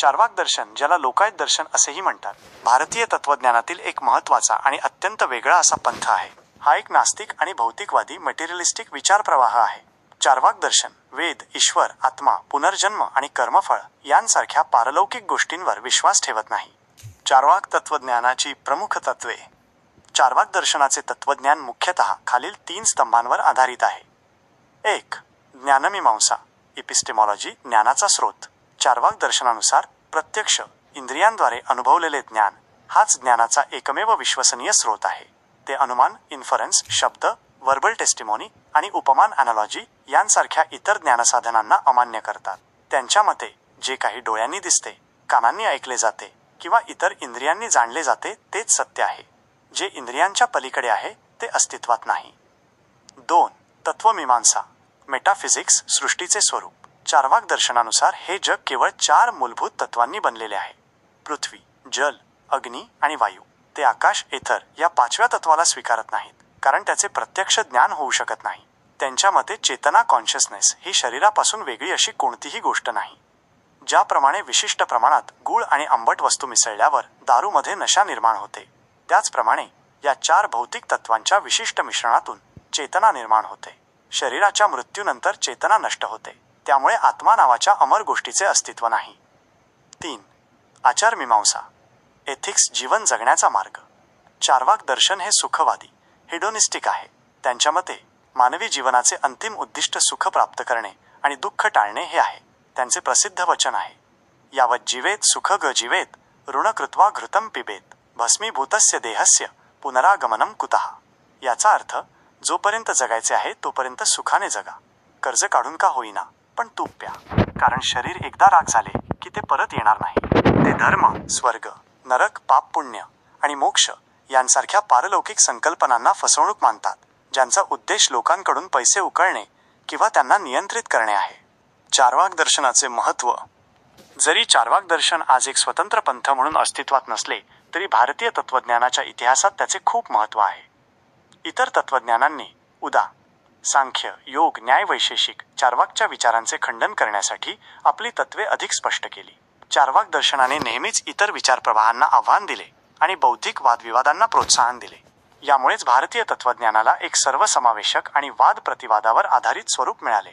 चार्वाक दर्शन, ज्याला लोकायत दर्शन असेही म्हणतात, भारतीय तत्वज्ञानातील एक महत्त्वाचा आणि अत्यंत वेगळा असा पंथ आहे. हा एक नास्तिक आणि भौतिकवादी मटेरियलिस्टिक विचारप्रवाह आहे. चार्वाक दर्शन वेद, ईश्वर, आत्मा, पुनर्जन्म आणि कर्मफळ यांसारख्या पारलौकिक गोष्टींवर विश्वास ठेवत नाही. चार्वाक तत्वज्ञानाची प्रमुख तत्त्वे. चार्वाक दर्शनाचे तत्वज्ञान मुख्यतः खालील 3 स्तंभांवर आधारित आहे. 1. ज्ञानमीमांसा, इपिस्टेमॉलॉजी, ज्ञानाचा स्रोत. चार्वाक दर्शनानुसार प्रत्यक्ष, इंद्रियांद्वारे अनुभवलेले ज्ञान हाच ज्ञानाचा एकमेव विश्वसनीय स्रोत आहे. ते अनुमान, इन्फरन्स, शब्द, वर्बल टेस्टिमोनी आणि उपमान ॲनालॉजी यांसारख्या इतर ज्ञानसाधनांना अमान्य करतात. त्यांच्या मते जे काही डोळ्यांनी दिसते, कानांनी ऐकले जाते किंवा इतर इंद्रियांनी जाणले जाते तेच सत्य आहे. जे इंद्रियांच्या पलीकडे आहे ते अस्तित्वात नाही. 2. तत्वमीमांसा, मेटाफिजिक्स, सृष्टीचे स्वरूप. चार्वाक दर्शनानुसार हे जग केवळ 4 मूलभूत तत्वांनी बनलेले आहे. पृथ्वी, जल, अग्नी आणि वायू. ते आकाश, एथर या 5व्या तत्वाला स्वीकारत नाहीत, कारण त्याचे प्रत्यक्ष ज्ञान होऊ शकत नाही. त्यांच्या मते चेतना, कॉन्शियसनेस ही शरीरापासून वेगळी अशी कोणतीही गोष्ट नाही. ज्याप्रमाणे विशिष्ट प्रमाणात गूळ आणि आंबट वस्तू मिसळल्यावर दारूमध्ये नशा निर्माण होते, त्याचप्रमाणे या 4 भौतिक तत्वांच्या विशिष्ट मिश्रणातून चेतना निर्माण होते. शरीराच्या मृत्यूनंतर चेतना नष्ट होते, त्यामुळे आत्मा नावाच्या अमर गोष्टीचे अस्तित्व नाही. 3. आचारमीमांसा, एथिक्स, जीवन जगण्याचा मार्ग. चार्वाक दर्शन हे सुखवादी, हेडोनिस्टिक आहे. त्यांच्या मते मानवी जीवनाचे अंतिम उद्दिष्ट सुख प्राप्त करणे आणि दुःख टाळणे हे आहे. त्यांचे प्रसिद्ध वचन आहे, यावत् जीवेत सुख ग जीवेत, ऋण कृत्वा घृतं पिबेत, भस्मीभूतस्य देहस्य पुनरागमनं कुतः. याचा अर्थ, जोपर्यंत जगायचे आहे तोपर्यंत सुखाने जगा, कर्ज काढून का होईना, पण तूप प्या, कारण शरीर एकदा राख झाले की ते परत येणार नाही. ते धर्म, स्वर्ग, नरक, पाप, पुण्य आणि मोक्ष यांसारख्या पारलौकिक संकल्पनांना फसवणूक मानतात, ज्यांचा उद्देश लोकांकडून पैसे उकळणे किंवा त्यांना नियंत्रित करणे आहे. चार्वाक दर्शनाचे महत्त्व. जरी चार्वाक दर्शन आज एक स्वतंत्र पंथ म्हणून अस्तित्वात नसले तरी भारतीय तत्वज्ञानाच्या इतिहासात त्याचे खूप महत्त्व आहे. इतर तत्वज्ञानांनी उदा. सांख्य, योग, न्याय, वैशेषिक चार्वाकच्या विचारांचे खंडन करण्यासाठी आपली तत्त्वे अधिक स्पष्ट केली. चार्वाक दर्शनाने नेहमीच इतर विचारप्रवाहांना आव्हान दिले आणि बौद्धिक वादविवादांना प्रोत्साहन दिले. यामुळेच भारतीय तत्वज्ञानाला एक सर्वसमावेशक आणि वाद प्रतिवादावर आधारित स्वरूप मिळाले.